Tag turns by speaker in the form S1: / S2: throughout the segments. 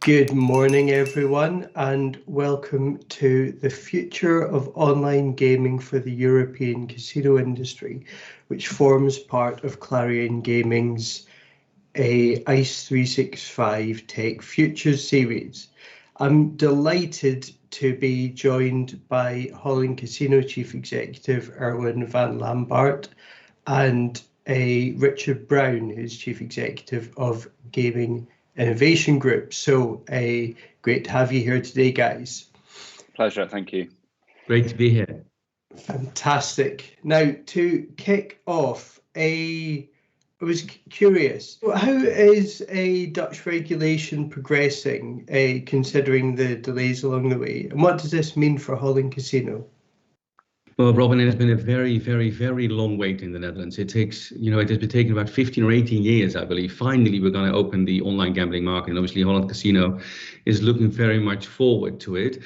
S1: Good morning, everyone, and welcome to the future of online gaming for the European casino industry, which forms part of Clarion Gaming's ICE 365 Tech Futures series. I'm delighted to be joined by Holland Casino Chief Executive Erwin van Lambaart and Richard Brown, who's Chief Executive of Gaming Innovation Group. So great to have you here today, guys.
S2: Pleasure, thank you.
S3: Great to be here.
S1: Fantastic. Now, to kick off, I was curious, how is Dutch regulation progressing, considering the delays along the way? And what does this mean for Holland Casino?
S3: Well, Robin, it has been a very, very, very long wait in the Netherlands. It takes, it has been taking about 15 or 18 years, I believe. Finally, we're going to open the online gambling market. And obviously, Holland Casino is looking very much forward to it.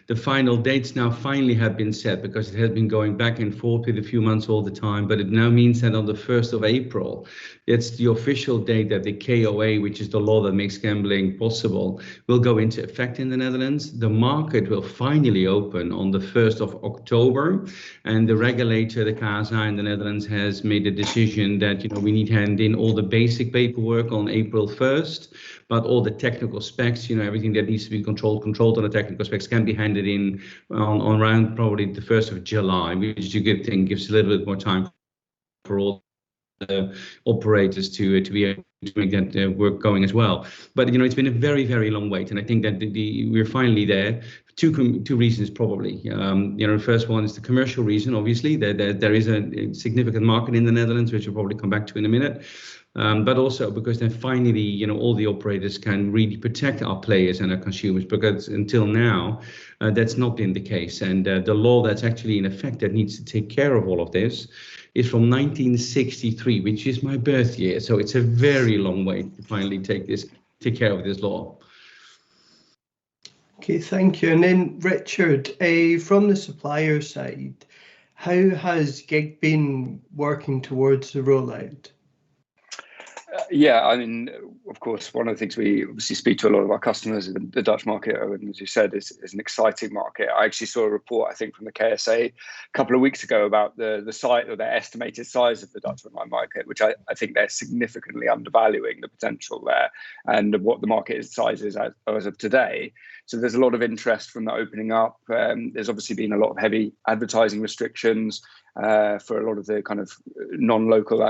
S3: The final dates now finally have been set because it has been going back and forth with a few months all the time. But it now means that on the 1st of April, it's the official date that the KOA, which is the law that makes gambling possible, will go into effect in the Netherlands. The market will finally open on the 1st of October. And the regulator, the KSA in the Netherlands, has made a decision that, we need to hand in all the basic paperwork on April 1st. But all the technical specs, everything that needs to be controlled on the technical specs can be handed in on around probably the 1st of July, which is a good thing, gives a little bit more time for all the operators to be able to make that work going as well. But, it's been a very, very long wait. And I think that we're finally there. Two reasons probably. The first one is the commercial reason, obviously. There is a significant market in the Netherlands, which we'll probably come back to in a minute. But also because then finally, all the operators can really protect our players and our consumers, because until now, that's not been the case. And the law that's actually in effect that needs to take care of all of this is from 1963, which is my birth year. So it's a very long wait to finally take care of this law.
S1: Okay, thank you. And then Richard, from the supplier side, how has GIG been working towards the rollout?
S2: Yeah, I mean, of course, one of the things we obviously speak to a lot of our customers in the Dutch market, and as you said, is an exciting market. I actually saw a report, I think, from the KSA a couple of weeks ago about the size or their estimated size of the Dutch online market, which I think they're significantly undervaluing the potential there and what the market size is as of today. So there's a lot of interest from the opening up. There's obviously been a lot of heavy advertising restrictions for a lot of the kind of non-local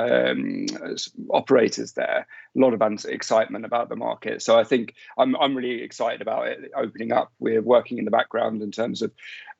S2: operators there. A lot of excitement about the market. So I think I'm really excited about it opening up. We're working in the background in terms of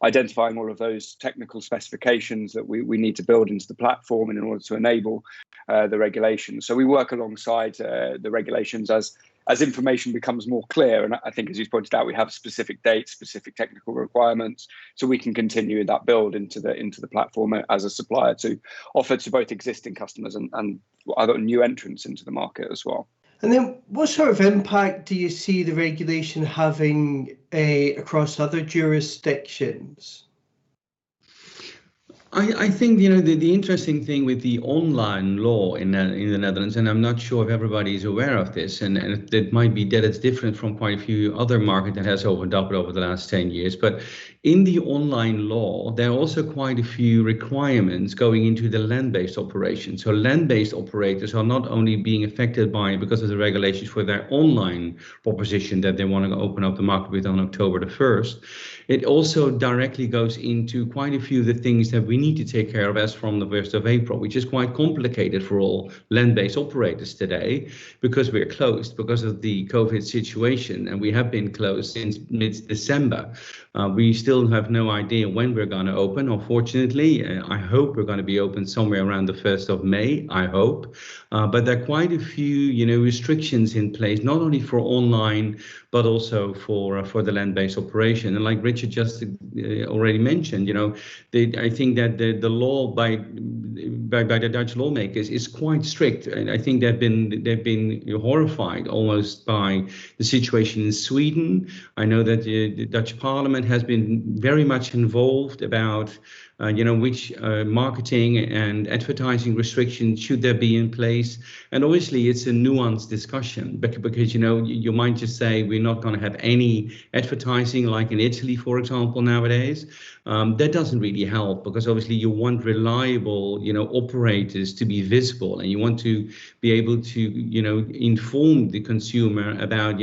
S2: identifying all of those technical specifications that we need to build into the platform in order to enable the regulations. So we work alongside the regulations as information becomes more clear. And I think, as you pointed out, we have specific dates, specific technical requirements, so we can continue that build into the platform as a supplier to offer to both existing customers and other new entrants into the market as well.
S1: And then what sort of impact do you see the regulation having across other jurisdictions?
S3: I think, the interesting thing with the online law in the Netherlands, and I'm not sure if everybody is aware of this, and it might be that it's different from quite a few other markets that has opened up over the last 10 years. But in the online law, there are also quite a few requirements going into the land-based operation. So land-based operators are not only being affected because of the regulations for their online proposition that they want to open up the market with on October the 1st. It also directly goes into quite a few of the things that we need to take care of as from the 1st of April, which is quite complicated for all land-based operators today because we're closed because of the COVID situation, and we have been closed since mid-December. We still have no idea when we're going to open, unfortunately. I hope we're going to be open somewhere around the 1st of May, I hope. But there are quite a few, restrictions in place, not only for online, but also for the land-based operation. And like Richard just already mentioned, I think that the law by the Dutch lawmakers is quite strict, and I think they've been horrified almost by the situation in Sweden. I know that the Dutch Parliament has been very much involved about Which marketing and advertising restrictions should there be in place? And obviously, it's a nuanced discussion because you might just say we're not going to have any advertising like in Italy, for example, nowadays. That doesn't really help because obviously you want reliable, operators to be visible, and you want to be able to, inform the consumer about,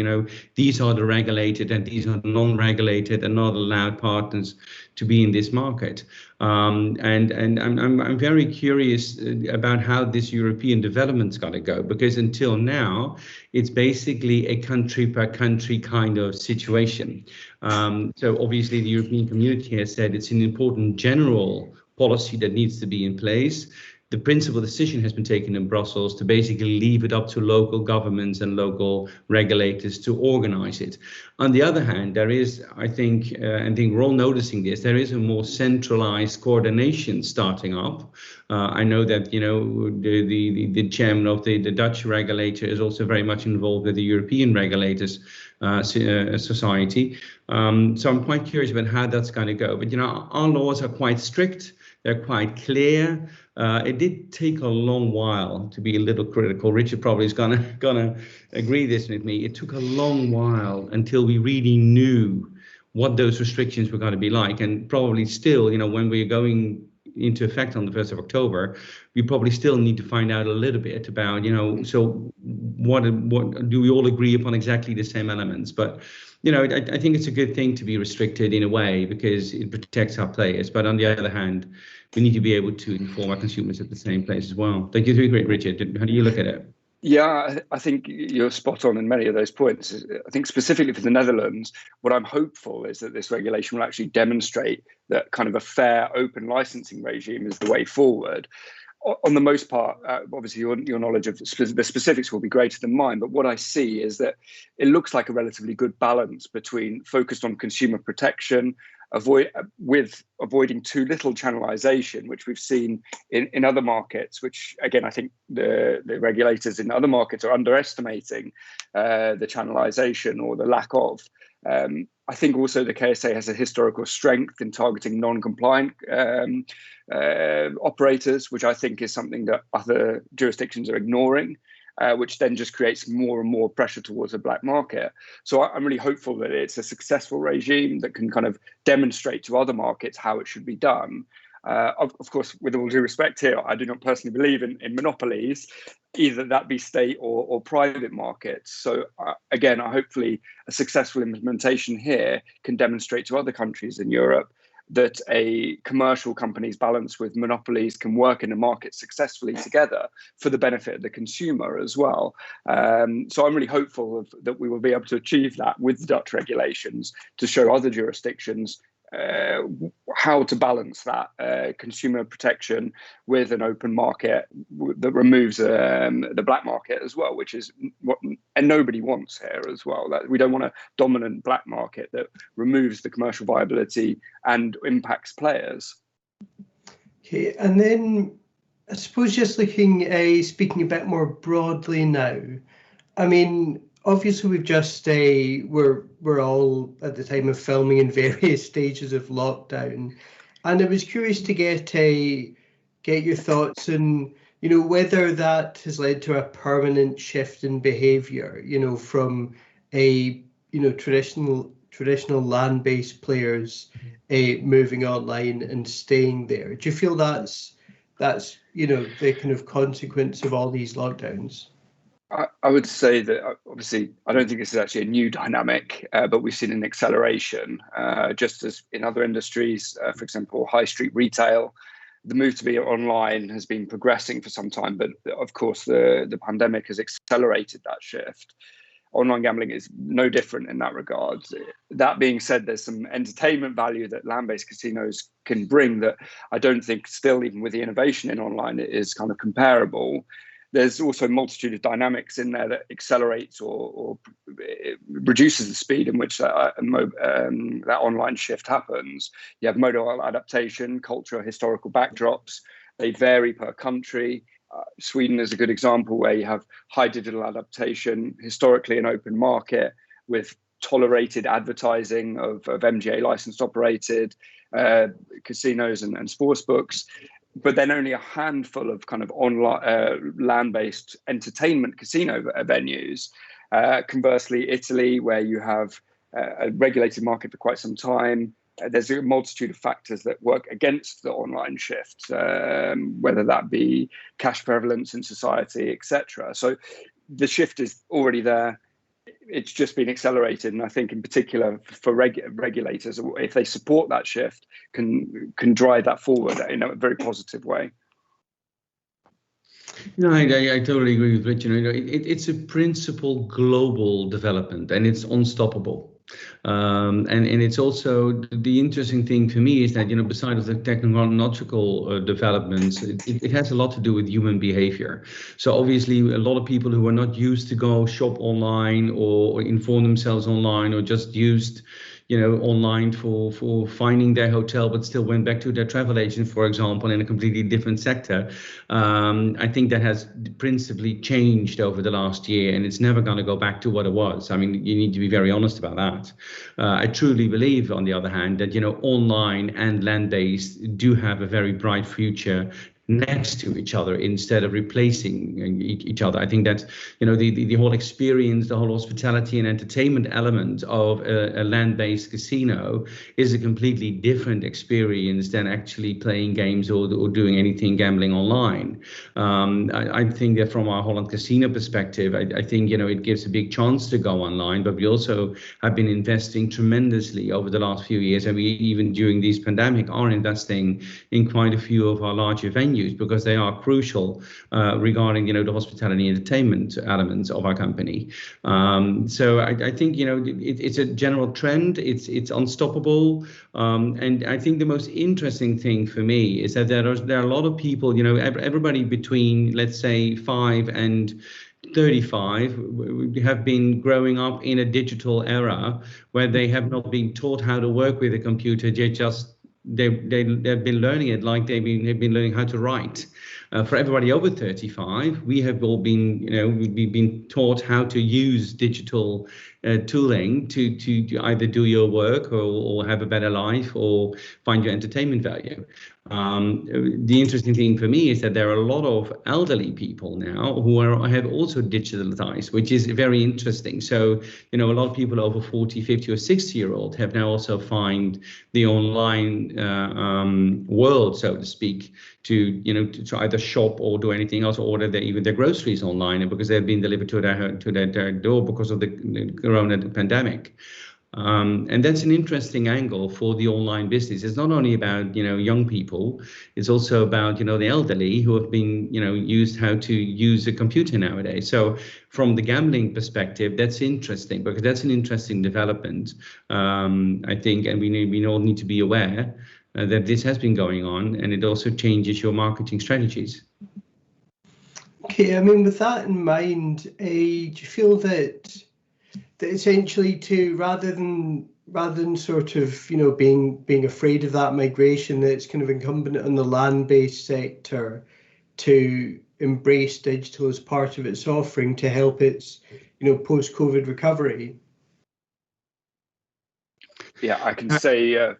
S3: these are the regulated and these are the non-regulated and not allowed partners to be in this market. And I'm very curious about how this European development's going to go, because until now it's basically a country per country kind of situation. So obviously the European community has said it's an important general policy that needs to be in place. The principal decision has been taken in Brussels to basically leave it up to local governments and local regulators to organize it. On the other hand, there is, I think we're all noticing this, there is a more centralized coordination starting up. I know that, the chairman of the Dutch regulator is also very much involved with the European regulators society. So I'm quite curious about how that's going to go. But, our laws are quite strict. They're quite clear. It did take a long while, to be a little critical. Richard probably is gonna agree this with me. It took a long while until we really knew what those restrictions were going to be like, and probably still, when we're going into effect on the 1st of October, we probably still need to find out a little bit about, so what do we all agree upon exactly the same elements? But I think it's a good thing to be restricted in a way because it protects our players. But on the other hand, we need to be able to inform our consumers at the same place as well. Thank you, great, Richard. How do you look at it?
S2: Yeah, I think you're spot on in many of those points. I think specifically for the Netherlands, what I'm hopeful is that this regulation will actually demonstrate that kind of a fair, open licensing regime is the way forward. On the most part, obviously your knowledge of the specifics will be greater than mine, but what I see is that it looks like a relatively good balance between focused on consumer protection, avoiding too little channelization, which we've seen in other markets, which again, I think the regulators in other markets are underestimating the channelization or the lack of. I think also the KSA has a historical strength in targeting non-compliant operators, which I think is something that other jurisdictions are ignoring, which then just creates more and more pressure towards the black market. So I'm really hopeful that it's a successful regime that can kind of demonstrate to other markets how it should be done. Of course, with all due respect here, I do not personally believe in monopolies, either that be state or private markets. So again, hopefully a successful implementation here can demonstrate to other countries in Europe that a commercial company's balance with monopolies can work in a market successfully together for the benefit of the consumer as well. So I'm really hopeful that we will be able to achieve that with the Dutch regulations to show other jurisdictions how to balance that consumer protection with an open market that removes the black market as well, which is what and nobody wants here as well. That we don't want a dominant black market that removes the commercial viability and impacts players.
S1: Okay, and then I suppose just speaking a bit more broadly now. I mean, obviously, we've just we're all at the time of filming in various stages of lockdown, and I was curious to get your thoughts on whether that has led to a permanent shift in behaviour, from traditional land-based players moving online and staying there. Do you feel that's the kind of consequence of all these lockdowns?
S2: I would say that obviously I don't think this is actually a new dynamic, but we've seen an acceleration, just as in other industries, for example, high street retail. The move to be online has been progressing for some time, but of course the pandemic has accelerated that shift. Online gambling is no different in that regard. That being said, there's some entertainment value that land-based casinos can bring that I don't think still, even with the innovation in online, it is kind of comparable. There's also a multitude of dynamics in there that accelerates or reduces the speed in which that online shift happens. You have modal adaptation, cultural, historical backdrops. They vary per country. Sweden is a good example where you have high digital adaptation, historically an open market with tolerated advertising of MGA licensed operated casinos and sports books, but then only a handful of kind of online land-based entertainment casino venues. Conversely, Italy, where you have a regulated market for quite some time, there's a multitude of factors that work against the online shift, whether that be cash prevalence in society, etc. So the shift is already there. It's just been accelerated, and I think in particular for regulators, if they support that shift, can drive that forward in a very positive way.
S3: No, I totally agree with Richard. It's a principal global development, and it's unstoppable. And it's also the interesting thing for me is that, besides the technological developments, it has a lot to do with human behavior. So obviously, a lot of people who are not used to go shop online or inform themselves online, or just used online for finding their hotel, but still went back to their travel agent, for example, in a completely different sector. I think that has principally changed over the last year, and it's never going to go back to what it was. I mean, you need to be very honest about that. I truly believe, on the other hand, that online and land-based do have a very bright future next to each other instead of replacing each other. I think that the whole experience, the whole hospitality and entertainment element of a land-based casino is a completely different experience than actually playing games or doing anything gambling online. I think that from our Holland Casino perspective, I think it gives a big chance to go online, but we also have been investing tremendously over the last few years, and we even during this pandemic are investing in quite a few of our larger venues, because they are crucial regarding the hospitality and entertainment elements of our company. So I think it's a general trend. It's unstoppable, and I think the most interesting thing for me is that there are a lot of people. Everybody between, let's say, 5 and 35 have been growing up in a digital era where they have not been taught how to work with a computer. They've been learning it like they've been learning how to write. For everybody over 35, we have all been, we've been taught how to use digital tooling to either do your work or have a better life or find your entertainment value. The interesting thing for me is that there are a lot of elderly people now who have also digitalized, which is very interesting. So, a lot of people over 40, 50 or 60-year-old have now also find the online world, so to speak, to either shop or do anything else, or order even their groceries online, because they've been delivered to their door because of the corona pandemic. And that's an interesting angle for the online business. It's not only about young people; it's also about the elderly who have been used how to use a computer nowadays. So from the gambling perspective, that's interesting, because that's an interesting development, I think, and we all need to be aware that this has been going on, and it also changes your marketing strategies.
S1: Okay, I mean, with that in mind, do you feel that essentially rather than sort of being afraid of that migration, that it's kind of incumbent on the land-based sector to embrace digital as part of its offering to help its post-COVID recovery?
S2: Yeah, I can say.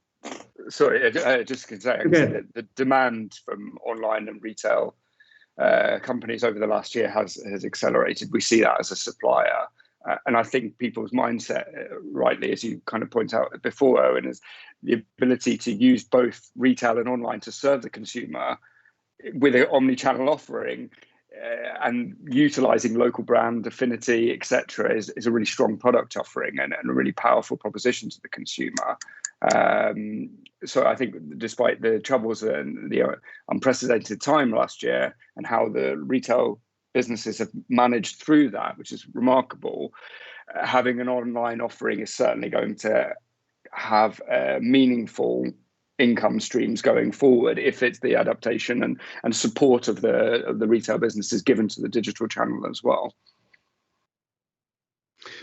S2: Sorry, I just can say, I can say that the demand from online and retail companies over the last year has accelerated. We see that as a supplier. And I think people's mindset, rightly, as you kind of point out before, Erwin, is the ability to use both retail and online to serve the consumer with an omni-channel offering and utilizing local brand affinity, etc., is a really strong product offering and a really powerful proposition to the consumer. So I think despite the troubles and the unprecedented time last year and how the retail businesses have managed through that, which is remarkable, having an online offering is certainly going to have meaningful income streams going forward if it's the adaptation and support of the retail businesses given to the digital channel as well.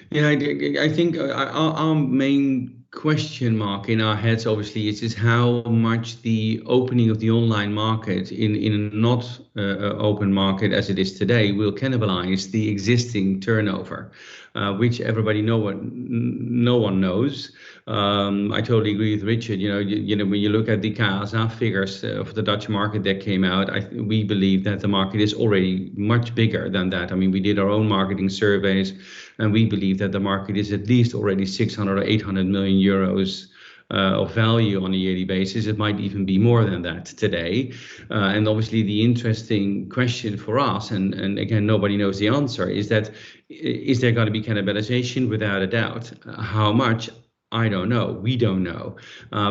S3: Yeah, I think our main question mark in our heads, obviously, is how much the opening of the online market in a not open market as it is today will cannibalize the existing turnover. which no one knows. I totally agree with Richard. When you look at the KSA figures of the Dutch market that came out, we believe that the market is already much bigger than that. I mean, we did our own marketing surveys, and we believe that the market is at least already 600 or 800 million euros of value on a yearly basis. It might even be more than that today. And obviously the interesting question for us, and again, nobody knows the answer, is there going to be cannibalization? Without a doubt. How much? I don't know. We don't know.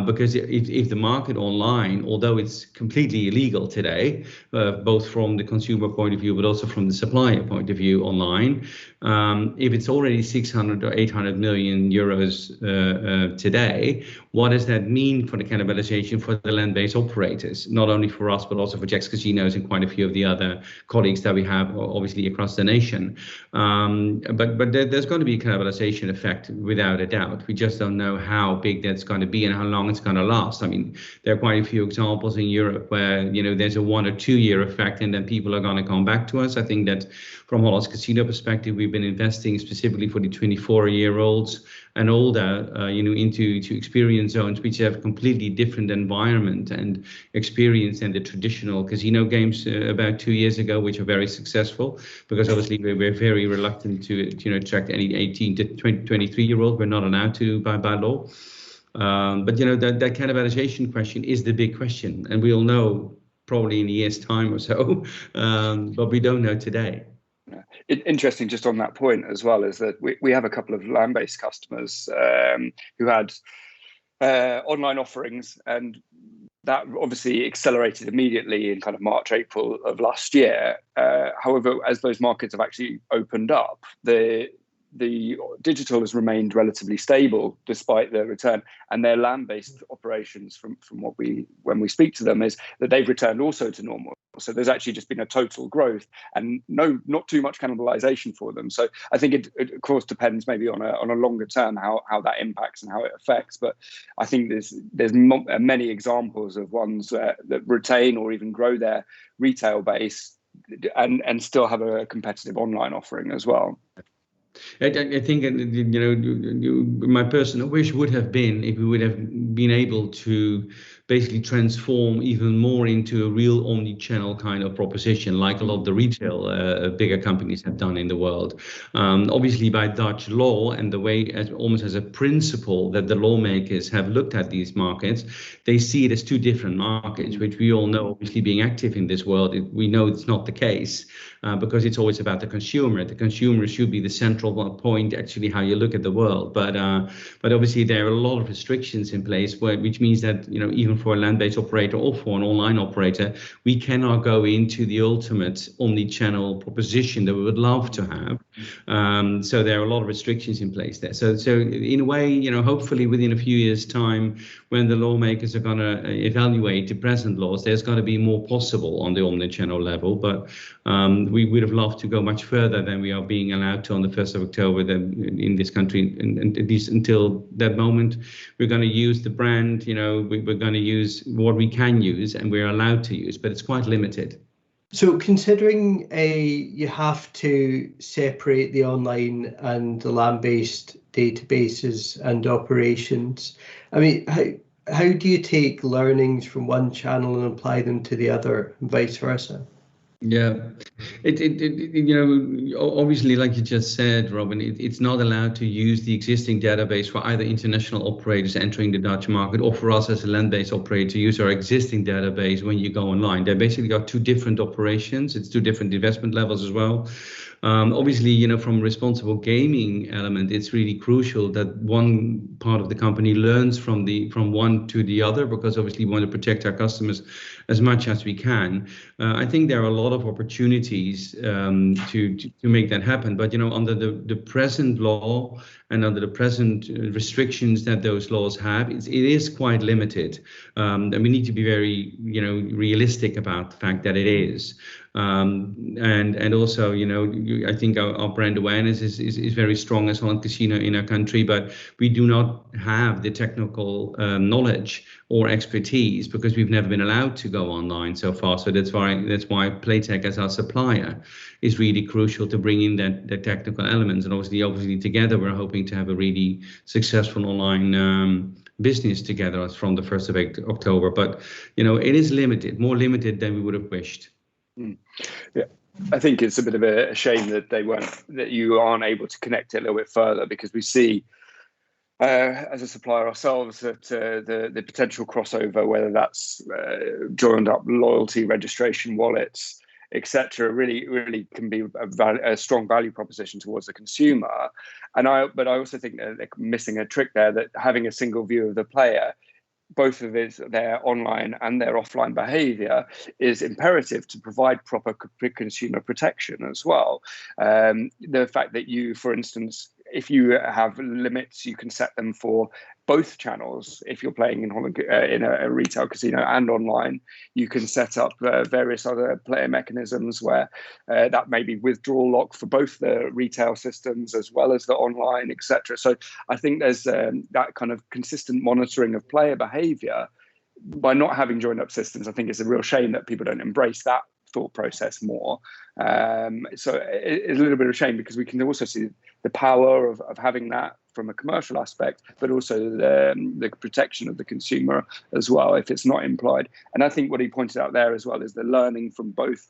S3: Because if the market online, although it's completely illegal today, both from the consumer point of view, but also from the supplier point of view online, if it's already 600 or 800 million euros today, what does that mean for the cannibalization for the land-based operators? Not only for us, but also for Jack's Casinos and quite a few of the other colleagues that we have, obviously, across the nation. But there's going to be a cannibalization effect without a doubt. We just don't know how big that's going to be and how long it's going to last. I mean, there are quite a few examples in Europe where, there's a 1 or 2 year effect and then people are going to come back to us. I think that from Holland's Casino perspective, we've been investing specifically for the 24-year-olds and older, into experience zones which have a completely different environment and experience than the traditional casino games about 2 years ago, which are very successful, because obviously we're very reluctant to attract any 18 to 23-year-old. We're not allowed to by law. But that cannibalization question is the big question, and we'll know probably in a year's time or so, but we don't know today.
S2: Interesting, just on that point as well, is that we have a couple of land-based customers who had online offerings, and that obviously accelerated immediately in kind of March, April of last year. However, as those markets have actually opened up, the digital has remained relatively stable despite the return, and their land-based operations, from when we speak to them, is that they've returned also to normal. So there's actually just been a total growth and not too much cannibalization for them. So I think it of course depends maybe on a longer term how that impacts and how it affects. But I think there's many examples of ones that retain or even grow their retail base and still have a competitive online offering as well.
S3: I think, my personal wish would have been if we would have been able to basically transform even more into a real omni-channel kind of proposition, like a lot of the retail bigger companies have done in the world. Obviously, by Dutch law and the way, almost as a principle that the lawmakers have looked at these markets, they see it as two different markets, which we all know, obviously being active in this world, we know it's not the case, because it's always about the consumer. The consumer should be the central point, actually, how you look at the world. But obviously there are a lot of restrictions in place, which means that, even for a land-based operator or for an online operator, we cannot go into the ultimate omni-channel proposition that we would love to have. So there are a lot of restrictions in place there. So in a way, hopefully within a few years' time, when the lawmakers are going to evaluate the present laws, there's going to be more possible on the omni-channel level. But we would have loved to go much further than we are being allowed to on the 1st of October in this country. And at least until that moment, we're going to use the brand, we're going to use what we can use and we're allowed to use, but it's quite limited.
S1: So considering you have to separate the online and the land-based databases and operations, I mean, how do you take learnings from one channel and apply them to the other and vice versa?
S3: Yeah, obviously, like you just said, Robin, it's not allowed to use the existing database for either international operators entering the Dutch market or for us as a land-based operator to use our existing database when you go online. They basically got two different operations. It's two different investment levels as well. Obviously, from a responsible gaming element, it's really crucial that one part of the company learns from one to the other, because obviously we want to protect our customers as much as we can. I think there are a lot of opportunities to make that happen. But, under the present law and under the present restrictions that those laws have, it is quite limited. And we need to be very, realistic about the fact that it is. And also, I think our brand awareness is very strong as Holland Casino in our country, but we do not have the technical knowledge or expertise because we've never been allowed to go online so far. So that's why Playtech as our supplier is really crucial to bring in that technical elements. And obviously together we're hoping to have a really successful online business together from the 1st of October. But it is more limited than we would have wished.
S2: Yeah, I think it's a bit of a shame that you aren't able to connect it a little bit further, because we see as a supplier ourselves that the potential crossover, whether that's joined up loyalty, registration, wallets, etc., really can be a strong value proposition towards the consumer. But I also think that they're missing a trick there, that having a single view of the player, both of their online and their offline behaviour, is imperative to provide proper consumer protection as well. The fact that you, for instance, if you have limits, you can set them for both channels. If you're playing in Holland in a retail casino and online, you can set up various other player mechanisms where that may be withdrawal lock for both the retail systems as well as the online, etc. So I think there's that kind of consistent monitoring of player behaviour. By not having joined up systems, I think it's a real shame that people don't embrace that thought process more. So it's a little bit of a shame, because we can also see the power of having that from a commercial aspect, but also the protection of the consumer as well, if it's not implied. And I think what he pointed out there as well is the learning from both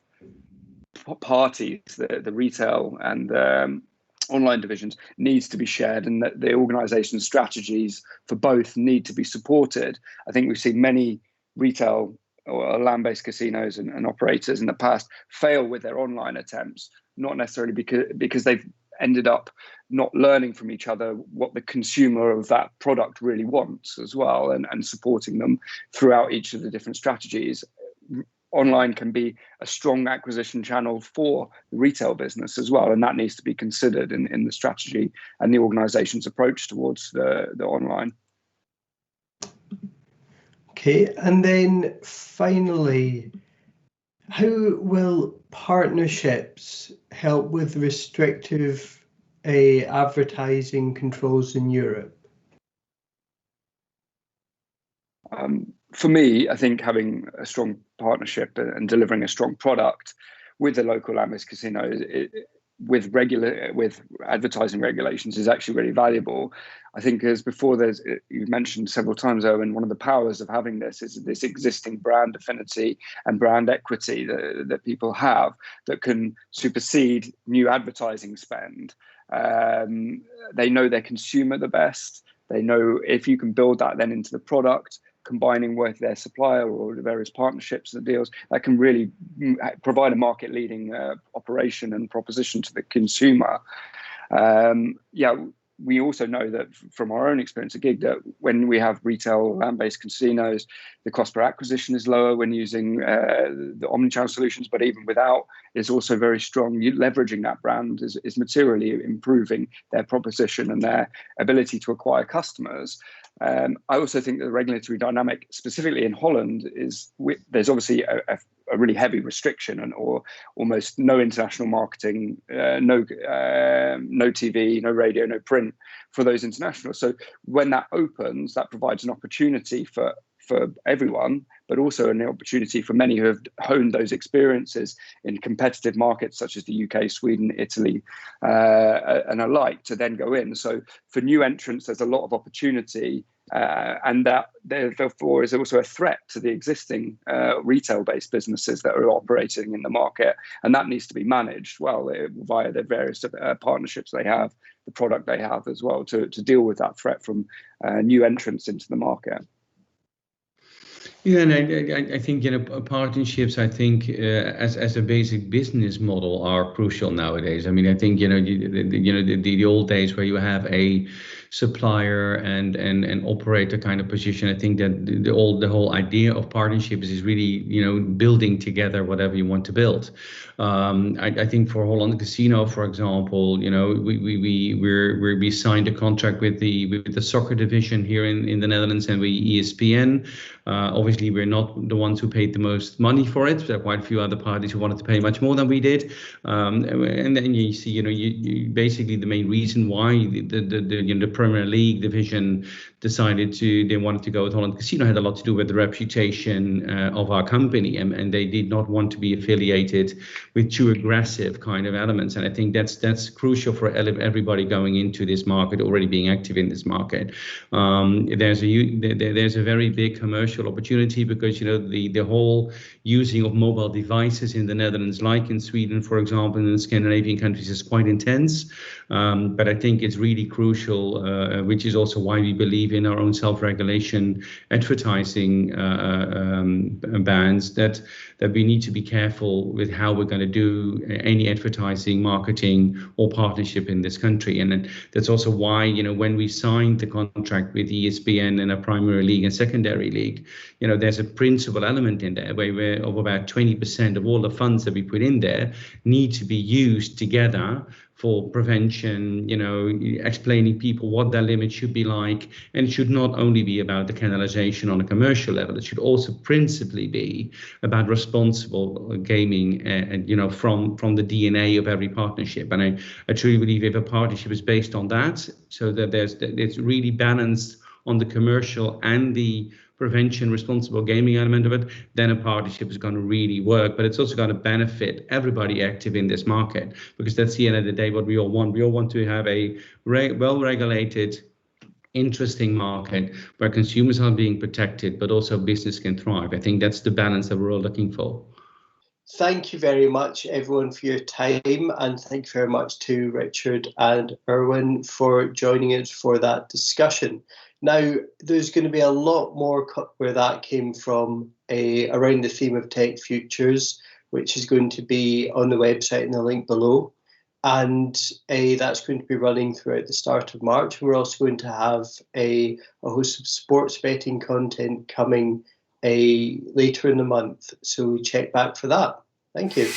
S2: parties, the retail and online divisions, needs to be shared, and that the organisation's strategies for both need to be supported. I think we've seen many retail or land-based casinos and operators in the past fail with their online attempts, not necessarily because they've ended up not learning from each other what the consumer of that product really wants as well, and supporting them throughout each of the different strategies. Online can be a strong acquisition channel for the retail business as well, and that needs to be considered in the strategy and the organisation's approach towards the online.
S1: Okay, and then finally, how will partnerships help with restrictive advertising controls in Europe?
S2: For me, I think having a strong partnership and delivering a strong product with the local land-based casino with advertising regulations is actually really valuable. I think, as before, you mentioned several times, Erwin, one of the powers of having this is this existing brand affinity and brand equity that people have that can supersede new advertising spend. They know their consumer the best. They know if you can build that then into the product, combining with their supplier or the various partnerships and deals, that can really provide a market-leading operation and proposition to the consumer. We also know that from our own experience at Gig, that when we have retail land-based casinos, the cost per acquisition is lower when using the omnichannel solutions, but even without, is also very strong. Leveraging that brand is materially improving their proposition and their ability to acquire customers. I also think that the regulatory dynamic, specifically in Holland, there's obviously a really heavy restriction or almost no international marketing, no TV, no radio, no print for those internationals. So when that opens, that provides an opportunity for everyone, but also an opportunity for many who have honed those experiences in competitive markets such as the UK, Sweden, Italy, and alike, to then go in. So for new entrants, there's a lot of opportunity, and that therefore is also a threat to the existing retail-based businesses that are operating in the market, and that needs to be managed well via the various partnerships they have, the product they have as well, to deal with that threat from new entrants into the market.
S3: Yeah, and I think partnerships, I think as a basic business model, are crucial nowadays. I mean, I think the old days where you have a supplier and operator kind of position. I think that the whole idea of partnerships is really building together whatever you want to build. I think for Holland Casino, for example, we signed a contract with the soccer division here in the Netherlands, and ESPN. Obviously, Obviously, we're not the ones who paid the most money for it. There are quite a few other parties who wanted to pay much more than we did. And then you see, you basically the main reason why the Premier League division decided they wanted to go with Holland Casino had a lot to do with the reputation of our company, and they did not want to be affiliated with too aggressive kind of elements. And I think that's crucial for everybody going into this market, already being active in this market. There's a very big commercial opportunity because the whole using of mobile devices in the Netherlands, like in Sweden, for example, and in the Scandinavian countries, is quite intense. But I think it's really crucial, which is also why we believe in our own self-regulation advertising bans, that we need to be careful with how we're going to do any advertising, marketing, or partnership in this country. And that's also why, when we signed the contract with ESPN and a primary league and secondary league, there's a principal element in there where of about 20% of all the funds that we put in there need to be used together for prevention, explaining people what their limits should be like. And it should not only be about the canalization on a commercial level, it should also principally be about responsible gaming, from the DNA of every partnership. And I truly believe if a partnership is based on that, so that it's really balanced on the commercial and the prevention, responsible gaming element of it, then a partnership is going to really work. But it's also going to benefit everybody active in this market, because that's the end of the day what we all want. We all want to have a well-regulated, interesting market where consumers are being protected, but also business can thrive. I think that's the balance that we're all looking for.
S1: Thank you very much, everyone, for your time, and thank you very much to Richard and Erwin for joining us for that discussion. Now, there's going to be a lot more where that came from around the theme of tech futures, which is going to be on the website in the link below. And that's going to be running throughout the start of March. We're also going to have a host of sports betting content coming later in the month. So check back for that. Thank you.